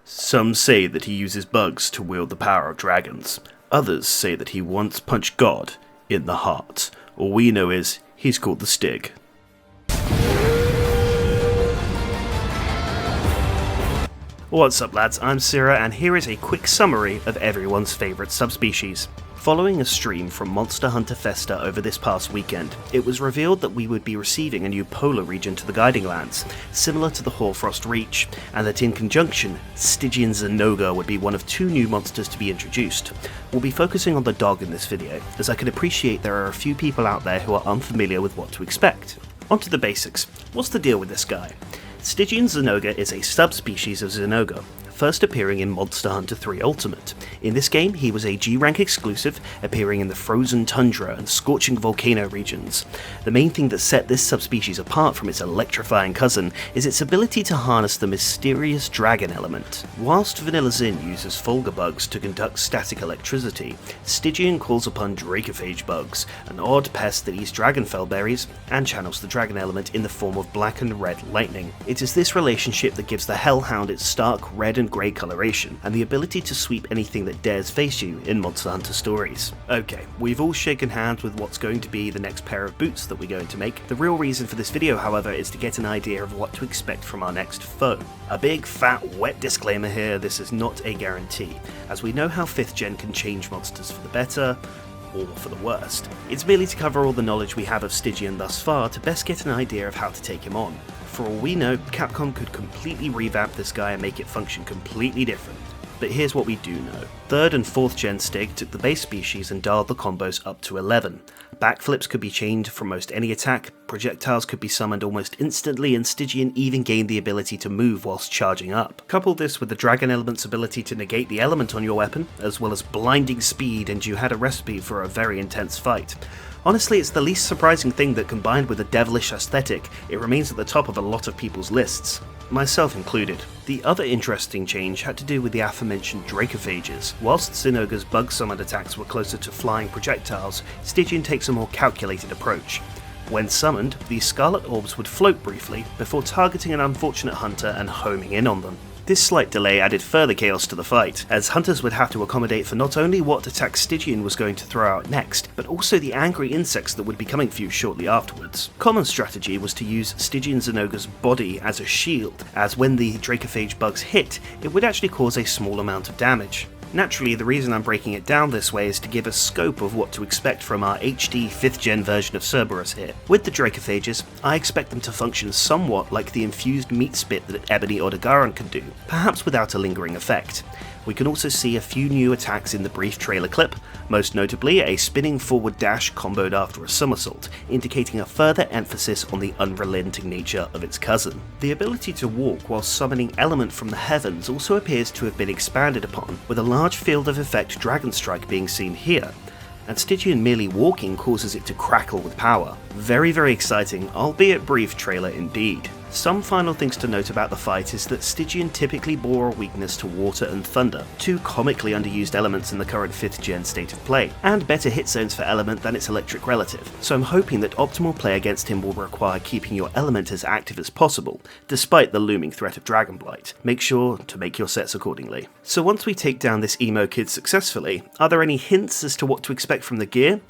Some say that he uses bugs to wield the power of dragons. Others say that he once punched God in the heart. All we know is he's called the Stig. What's up lads, I'm Sira and here is a quick summary of everyone's favourite subspecies. Following a stream from Monster Hunter Festa over this past weekend, it was revealed that we would be receiving a new polar region to the Guiding Lands, similar to the Hoarfrost Reach, and that in conjunction, Stygian Zinogre would be one of 2 new monsters to be introduced. We'll be focusing on the dog in this video, as I can appreciate there are a few people out there who are unfamiliar with what to expect. Onto the basics. What's the deal with this guy? Stygian Zinogre is a subspecies of Zinogre, first appearing in Monster Hunter 3 Ultimate. In this game, he was a G-rank exclusive, appearing in the frozen tundra and scorching volcano regions. The main thing that set this subspecies apart from its electrifying cousin is its ability to harness the mysterious dragon element. Whilst Vanilla Zin uses Fulgur bugs to conduct static electricity, Stygian calls upon Dracophage bugs, an odd pest that eats dragonfell berries and channels the dragon element in the form of black and red lightning. It is this relationship that gives the Hellhound its stark red and grey coloration, and the ability to sweep anything that dares face you in Monster Hunter stories. Okay, we've all shaken hands with what's going to be the next pair of boots that we're going to make. The real reason for this video, however, is to get an idea of what to expect from our next foe. A big, fat, wet disclaimer here, this is not a guarantee, as we know how 5th gen can change monsters for the better, or for the worst. It's merely to cover all the knowledge we have of Stygian thus far to best get an idea of how to take him on. For all we know, Capcom could completely revamp this guy and make it function completely different. But here's what we do know. 3rd and 4th gen Stig took the base species and dialed the combos up to 11. Backflips could be chained from most any attack, projectiles could be summoned almost instantly, and Stygian even gained the ability to move whilst charging up. Couple this with the dragon element's ability to negate the element on your weapon, as well as blinding speed, and you had a recipe for a very intense fight. Honestly, it's the least surprising thing that combined with a devilish aesthetic, it remains at the top of a lot of people's lists, myself included. The other interesting change had to do with the aforementioned Dracophages. Whilst Zinogre's bug summoned attacks were closer to flying projectiles, Stygian takes a more calculated approach. When summoned, these scarlet orbs would float briefly before targeting an unfortunate hunter and homing in on them. This slight delay added further chaos to the fight, as hunters would have to accommodate for not only what attack Stygian was going to throw out next, but also the angry insects that would be coming for you shortly afterwards. Common strategy was to use Stygian Zinogre's body as a shield, as when the Dracophage bugs hit, it would actually cause a small amount of damage. Naturally, the reason I'm breaking it down this way is to give a scope of what to expect from our HD 5th gen version of Cerberus here. With the Dracophages, I expect them to function somewhat like the infused meat spit that Ebony Odogaron can do, perhaps without a lingering effect. We can also see a few new attacks in the brief trailer clip, most notably a spinning forward dash comboed after a somersault, indicating a further emphasis on the unrelenting nature of its cousin. The ability to walk while summoning element from the heavens also appears to have been expanded upon, with a large field of effect Dragon Strike being seen here, and Stygian merely walking causes it to crackle with power. Very exciting, albeit brief trailer indeed. Some final things to note about the fight is that Stygian typically bore a weakness to water and thunder, 2 comically underused elements in the current 5th gen state of play, and better hit zones for element than its electric relative, so I'm hoping that optimal play against him will require keeping your element as active as possible, despite the looming threat of Dragon Blight. Make sure to make your sets accordingly. So once we take down this emo kid successfully, are there any hints as to what to expect from the gear?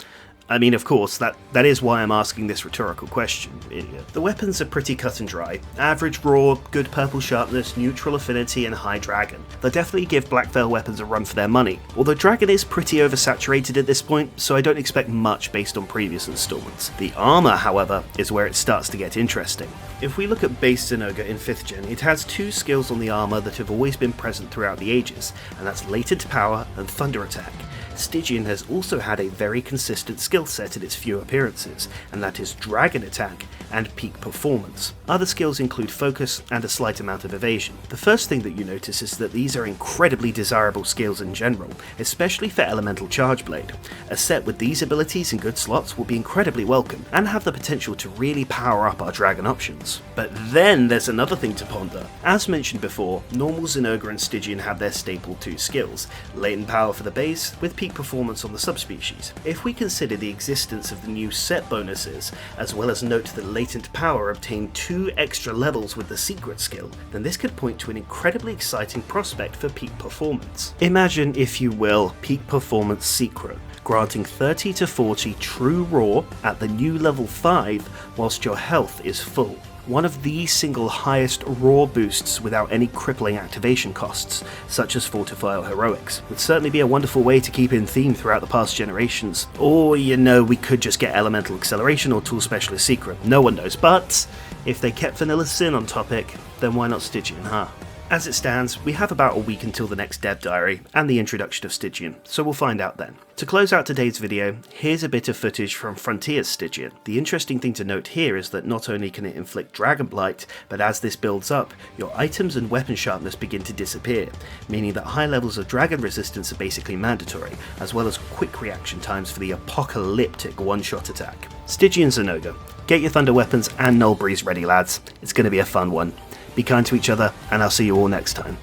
I mean, of course, that is why I'm asking this rhetorical question, idiot. The weapons are pretty cut and dry. Average raw, good purple sharpness, neutral affinity, and high dragon. They'll definitely give Black Veil weapons a run for their money, although dragon is pretty oversaturated at this point, so I don't expect much based on previous installments. The armor, however, is where it starts to get interesting. If we look at base Zinogre in 5th gen, it has 2 skills on the armor that have always been present throughout the ages, and that's latent power and thunder attack. Stygian has also had a very consistent skill set in its few appearances, and that is Dragon Attack and Peak Performance. Other skills include Focus and a slight amount of Evasion. The first thing that you notice is that these are incredibly desirable skills in general, especially for Elemental Charge Blade. A set with these abilities in good slots will be incredibly welcome, and have the potential to really power up our Dragon options. But then there's another thing to ponder. As mentioned before, normal Zinogre and Stygian have their staple 2 skills, Latent Power for the base, with Peak Performance on the subspecies. If we consider the existence of the new set bonuses, as well as note that latent power obtained 2 extra levels with the secret skill, then this could point to an incredibly exciting prospect for peak performance. Imagine, if you will, peak performance secret, granting 30 to 40 true raw at the new level 5 whilst your health is full. One of the single highest raw boosts without any crippling activation costs, such as Fortify or Heroics, would certainly be a wonderful way to keep in theme throughout the past generations. Or, we could just get Elemental Acceleration or Tool Specialist Secret, no one knows, but if they kept Vanilla Sin on topic, then why not Stygian, huh? As it stands, we have about a week until the next dev diary and the introduction of Stygian, so we'll find out then. To close out today's video, here's a bit of footage from Frontier's Stygian. The interesting thing to note here is that not only can it inflict Dragon Blight, but as this builds up, your items and weapon sharpness begin to disappear, meaning that high levels of dragon resistance are basically mandatory, as well as quick reaction times for the apocalyptic one-shot attack. Stygian Zinogre. Get your thunder weapons and null breeze ready, lads. It's going to be a fun one. Be kind to each other, and I'll see you all next time.